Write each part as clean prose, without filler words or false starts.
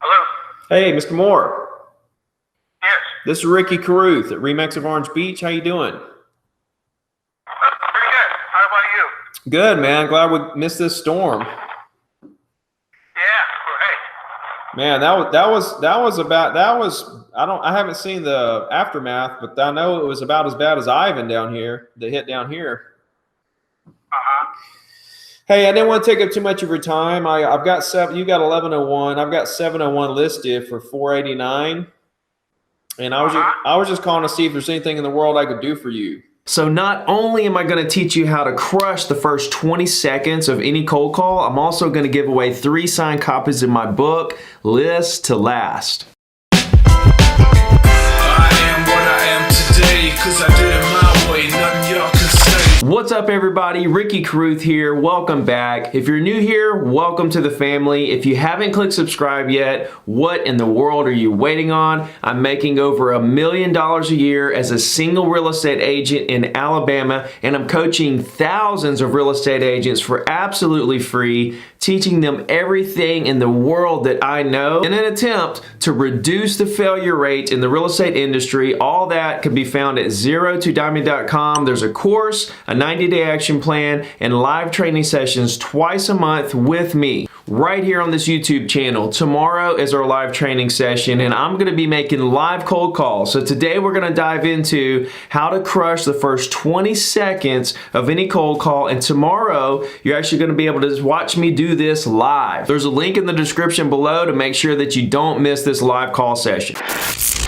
Hello? Hey, Mr. Moore. Yes. This is Ricky Caruth at Remax of Orange Beach. How you doing? Pretty good. How about you? Good, man. Glad we missed this storm. Yeah, great. Man, I haven't seen the aftermath, but I know it was about as bad as Ivan down here, that hit down here. Uh-huh. Hey, I didn't want to take up too much of your time. I've got you got 1101. I've got 701 listed for 489. And I was just calling to see if there's anything in the world I could do for you. So not only am I going to teach you how to crush the first 20 seconds of any cold call, I'm also going to give away 3 signed copies of my book, List to Last. I am what I am today, 'cause I did it my way, nothing y'all can say. What's up, everybody? Ricky Caruth here. Welcome back. If you're new here, welcome to the family. If you haven't clicked subscribe yet, what in the world are you waiting on? I'm making over $1 million a year as a single real estate agent in Alabama, and I'm coaching thousands of real estate agents for absolutely free, teaching them everything in the world that I know in an attempt to reduce the failure rate in the real estate industry. All that can be found at zero2diamond.com. There's a course, a 90-day action plan, and live training sessions twice a month with me right here on this YouTube channel. Tomorrow is our live training session, and I'm going to be making live cold calls. So today we're going to dive into how to crush the first 20 seconds of any cold call, and tomorrow you're actually going to be able to just watch me do this live. There's a link in the description below to make sure that you don't miss this live call session.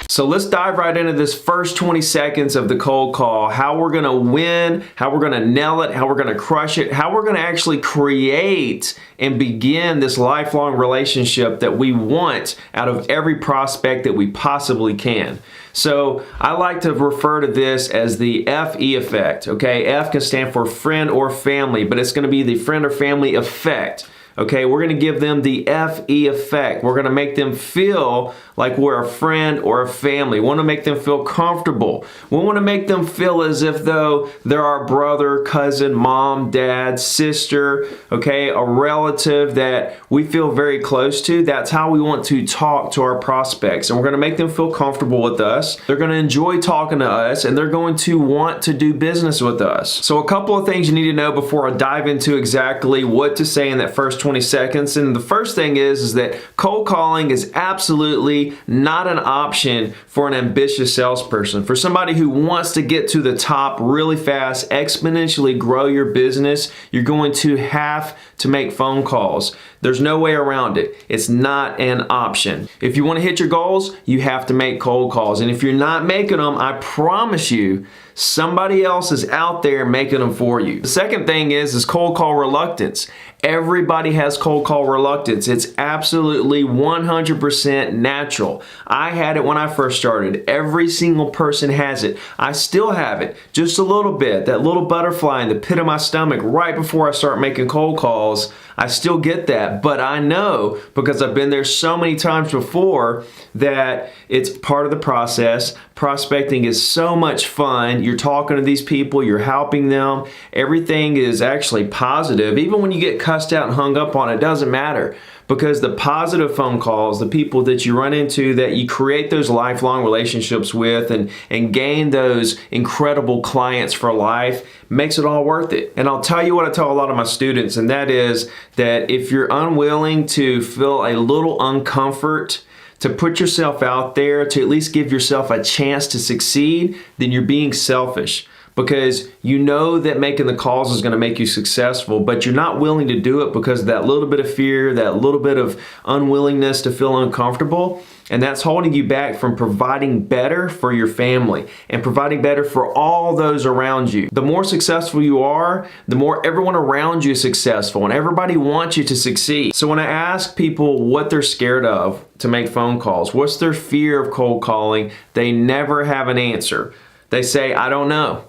So let's dive right into this first 20 seconds of the cold call, how we're gonna win, how we're gonna nail it, how we're gonna crush it, how we're gonna actually create and begin this lifelong relationship that we want out of every prospect that we possibly can. So I like to refer to this as the FE effect, okay? F can stand for friend or family, but it's gonna be the friend or family effect. Okay, we're going to give them the FE effect. We're going to make them feel like we're a friend or a family. We want to make them feel comfortable. We want to make them feel as if though they're our brother, cousin, mom, dad, sister, okay, a relative that we feel very close to. That's how we want to talk to our prospects. And we're going to make them feel comfortable with us. They're going to enjoy talking to us, and they're going to want to do business with us. So a couple of things you need to know before I dive into exactly what to say in that first 20 seconds. And the first thing is that cold calling is absolutely not an option for an ambitious salesperson. For somebody who wants to get to the top really fast, exponentially grow your business, you're going to have to make phone calls. There's no way around it. It's not an option. If you want to hit your goals, you have to make cold calls. And if you're not making them, I promise you, somebody else is out there making them for you. The second thing is cold call reluctance. Everybody has cold call reluctance. It's absolutely 100% natural. I had it when I first started. Every single person has it. I still have it, just a little bit. That little butterfly in the pit of my stomach right before I start making cold calls. I still get that, but I know because I've been there so many times before that it's part of the process. Prospecting is so much fun. You're talking to these people, you're helping them. Everything is actually positive. Even when you get cussed out and hung up on, it doesn't matter. Because the positive phone calls, the people that you run into, that you create those lifelong relationships with and gain those incredible clients for life, makes it all worth it. And I'll tell you what I tell a lot of my students, and that is that if you're unwilling to feel a little uncomfort, to put yourself out there, to at least give yourself a chance to succeed, then you're being selfish. Because you know that making the calls is going to make you successful, but you're not willing to do it because of that little bit of fear, that little bit of unwillingness to feel uncomfortable. And that's holding you back from providing better for your family and providing better for all those around you. The more successful you are, the more everyone around you is successful, and everybody wants you to succeed. So when I ask people what they're scared of to make phone calls, what's their fear of cold calling, they never have an answer. They say, I don't know.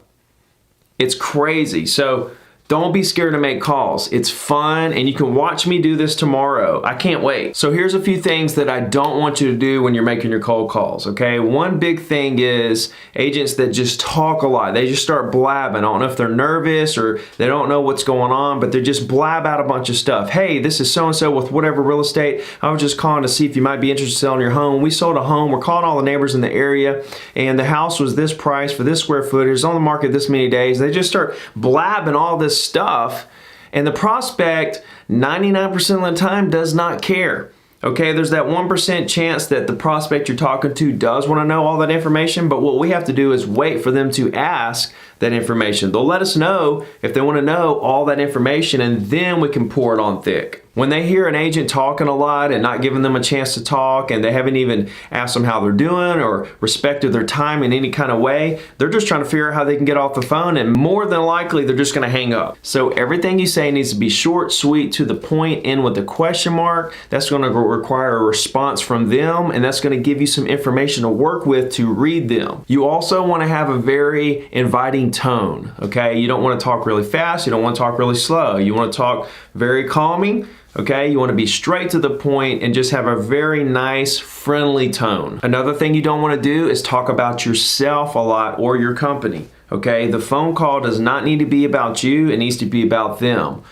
It's crazy. So Don't be scared to make calls. It's fun, and you can watch me do this tomorrow. I can't wait. So here's a few things that I don't want you to do when you're making your cold calls, okay? One big thing is agents that just talk a lot. They just start blabbing. I don't know if they're nervous or they don't know what's going on, but they just blab out a bunch of stuff. Hey, this is so-and-so with whatever real estate. I was just calling to see if you might be interested in selling your home. We sold a home. We're calling all the neighbors in the area, and the house was this price for this square footage. It's on the market this many days. They just start blabbing all this stuff, and the prospect 99% of the time does not care. Okay, there's that 1% chance that the prospect you're talking to does want to know all that information, but what we have to do is wait for them to ask that information. They'll let us know if they want to know all that information, and then we can pour it on thick. When they hear an agent talking a lot and not giving them a chance to talk, and they haven't even asked them how they're doing or respected their time in any kind of way, they're just trying to figure out how they can get off the phone, and more than likely they're just going to hang up. So everything you say needs to be short, sweet, to the point, end with a question mark. That's going to require a response from them, and that's going to give you some information to work with to read them. You also want to have a very inviting tone, okay? You don't want to talk really fast. You don't want to talk really slow. You want to talk very calming. Okay, you want to be straight to the point and just have a very nice, friendly tone. Another thing you don't want to do is talk about yourself a lot or your company. Okay, the phone call does not need to be about you, it needs to be about them.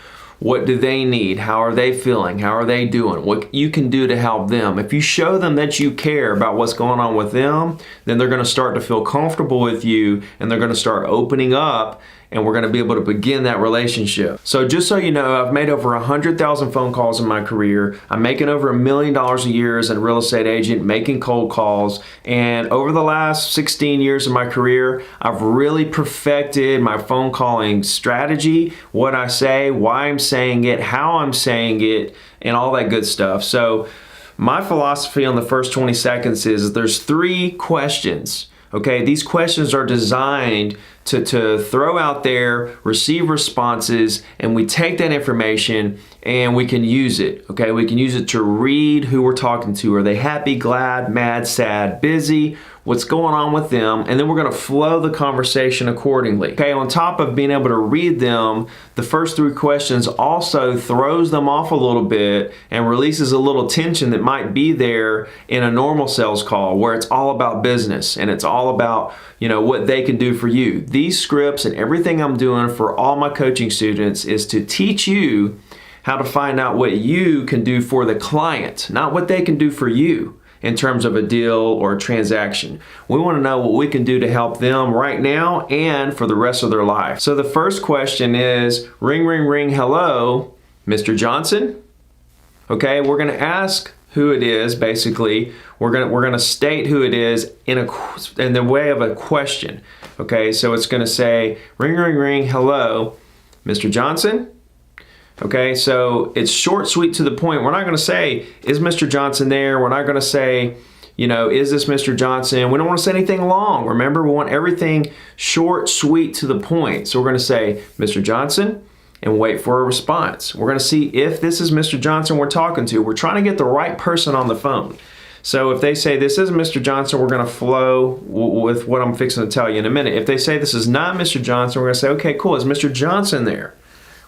What do they need? How are they feeling? How are they doing? What you can do to help them. If you show them that you care about what's going on with them, then they're going to start to feel comfortable with you, and they're going to start opening up, and we're going to be able to begin that relationship. So just so you know, I've made over 100,000 phone calls in my career. I'm making over $1 million a year as a real estate agent, making cold calls. And over the last 16 years of my career, I've really perfected my phone calling strategy, what I say, why I'm saying it, how I'm saying it, and all that good stuff. So my philosophy on the first 20 seconds is there's 3 questions. Okay, these questions are designed to throw out there, receive responses, and we take that information and we can use it. Okay, we can use it to read who we're talking to. Are they happy, glad, mad, sad, busy? What's going on with them? And then we're going to flow the conversation accordingly. Okay, on top of being able to read them, the first 3 questions also throws them off a little bit and releases a little tension that might be there in a normal sales call where it's all about business and it's all about, you know, what they can do for you. These scripts and everything I'm doing for all my coaching students is to teach you how to find out what you can do for the client, not what they can do for you in terms of a deal or a transaction. We want to know what we can do to help them right now and for the rest of their life. So the first question is, ring, ring, ring, hello, Mr. Johnson? Okay, we're going to ask who it is. Basically, we're going to state who it is in the way of a question. Okay, so it's going to say, ring, ring, ring, hello, Mr. Johnson? Okay, so it's short, sweet, to the point. We're not going to say, is Mr. Johnson there? We're not going to say, you know, is this Mr. Johnson? We don't want to say anything long. Remember, we want everything short, sweet, to the point. So we're going to say, Mr. Johnson, and wait for a response. We're going to see if this is Mr. Johnson we're talking to. We're trying to get the right person on the phone. So if they say this is Mr. Johnson, we're going to flow with what I'm fixing to tell you in a minute. If they say this is not Mr. Johnson, we're going to say, okay, cool, is Mr. Johnson there?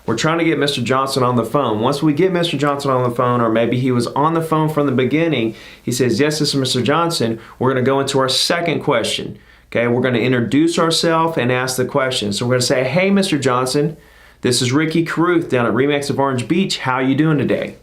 We're trying to get Mr. Johnson on the phone. Once we get Mr. Johnson on the phone, or maybe he was on the phone from the beginning, he says, yes, this is Mr. Johnson, we're going to go into our second question. Okay, we're going to introduce ourselves and ask the question. So we're going to say, hey, Mr. Johnson, this is Ricky Caruth down at Remax of Orange Beach. How are you doing today?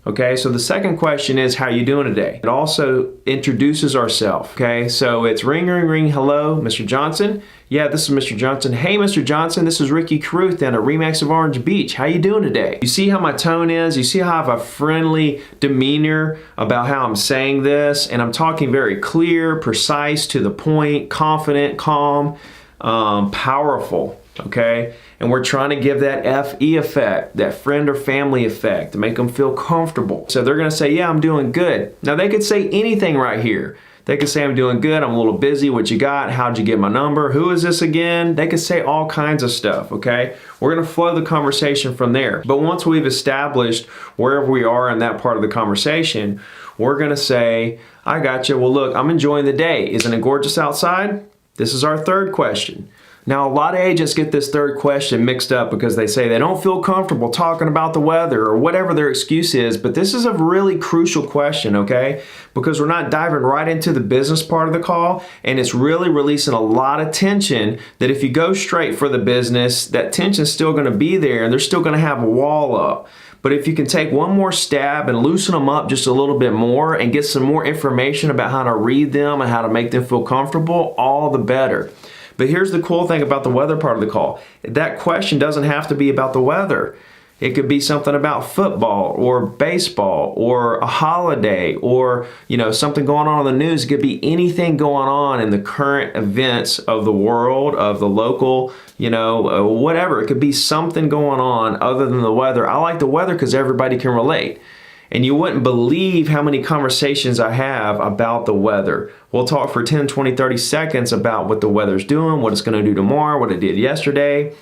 Okay, so the second question is, how you doing today? It also introduces ourselves. Okay, so it's ring, ring, ring, hello, Mr. Johnson. Yeah, this is Mr. Johnson. Hey, Mr. Johnson, this is Ricky Caruth down at Remax of Orange Beach. How you doing today? You see how my tone is? You see how I have a friendly demeanor about how I'm saying this? And I'm talking very clear, precise, to the point, confident, calm, powerful. Okay, and we're trying to give that FE effect, that friend or family effect, to make them feel comfortable. So they're going to say, yeah, I'm doing good. Now they could say anything right here. They could say, I'm doing good, I'm a little busy, what you got, how'd you get my number, who is this again? They could say all kinds of stuff, okay? We're going to flow the conversation from there. But once we've established wherever we are in that part of the conversation, we're going to say, I got you. Well, look, I'm enjoying the day. Isn't it gorgeous outside? This is our third question. Now, a lot of agents get this third question mixed up because they say they don't feel comfortable talking about the weather or whatever their excuse is, but this is a really crucial question, okay? Because we're not diving right into the business part of the call, and it's really releasing a lot of tension that if you go straight for the business, that tension's still gonna be there and they're still gonna have a wall up. But if you can take one more stab and loosen them up just a little bit more and get some more information about how to read them and how to make them feel comfortable, all the better. But here's the cool thing about the weather part of the call. That question doesn't have to be about the weather. It could be something about football or baseball or a holiday or, something going on in the news. It could be anything going on in the current events of the world, of the local, whatever. It could be something going on other than the weather. I like the weather because everybody can relate. And you wouldn't believe how many conversations I have about the weather. We'll talk for 10, 20, 30 seconds about what the weather's doing, what it's going to do tomorrow, what it did yesterday.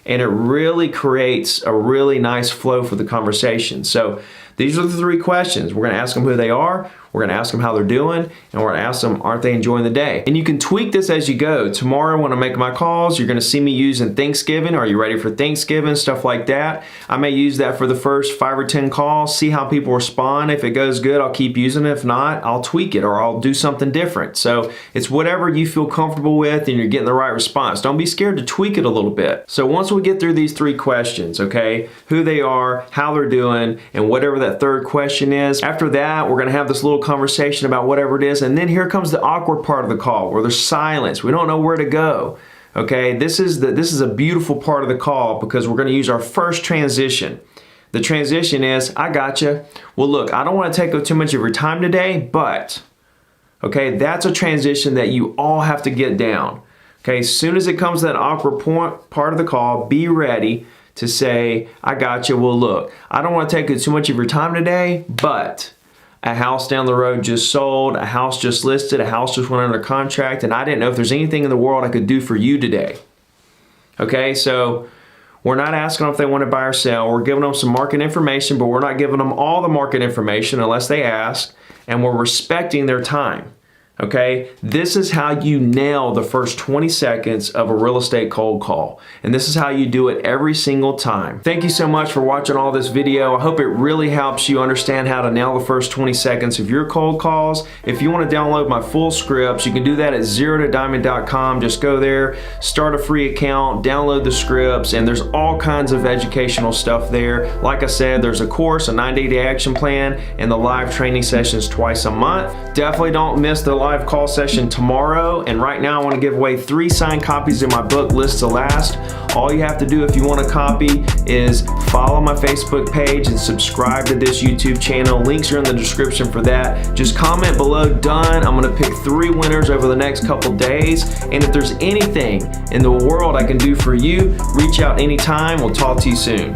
And it really creates a really nice flow for the conversation. So these are the 3 questions. We're going to ask them who they are, we're going to ask them how they're doing, and we're going to ask them, aren't they enjoying the day? And you can tweak this as you go. Tomorrow when I make my calls, you're going to see me using Thanksgiving. Are you ready for Thanksgiving? Stuff like that. I may use that for the first 5 or 10 calls, see how people respond. If it goes good, I'll keep using it. If not, I'll tweak it or I'll do something different. So it's whatever you feel comfortable with and you're getting the right response. Don't be scared to tweak it a little bit. So once we get through these 3 questions, okay, who they are, how they're doing, and whatever that third question is, after that, we're going to have this little conversation about whatever it is, and then here comes the awkward part of the call where there's silence. We don't know where to go. Okay, this is a beautiful part of the call because we're going to use our first transition. The transition is, I gotcha. Well, look, I don't want to take up too much of your time today, but okay, that's a transition that you all have to get down. Okay, as soon as it comes to that awkward part of the call, be ready to say, I gotcha. Well, look, I don't want to take up too much of your time today, but a house down the road just sold, a house just listed, a house just went under contract, and I didn't know if there's anything in the world I could do for you today. Okay, so we're not asking them if they want to buy or sell. We're giving them some market information, but we're not giving them all the market information unless they ask, and we're respecting their time. Okay, this is how you nail the first 20 seconds of a real estate cold call. And this is how you do it every single time. Thank you so much for watching all this video. I hope it really helps you understand how to nail the first 20 seconds of your cold calls. If you want to download my full scripts, you can do that at zerotodiamond.com. Just go there, start a free account, download the scripts, and there's all kinds of educational stuff there. Like I said, there's a course, a 90-day action plan, and the live training sessions twice a month. Definitely don't miss the live call session tomorrow. And right now I want to give away 3 signed copies of my book, List to Last. All you have to do if you want a copy is follow my Facebook page and subscribe to this YouTube channel. Links are in the description for that. Just comment below done. I'm going to pick 3 winners over the next couple days. And if there's anything in the world I can do for you, reach out anytime. We'll talk to you soon.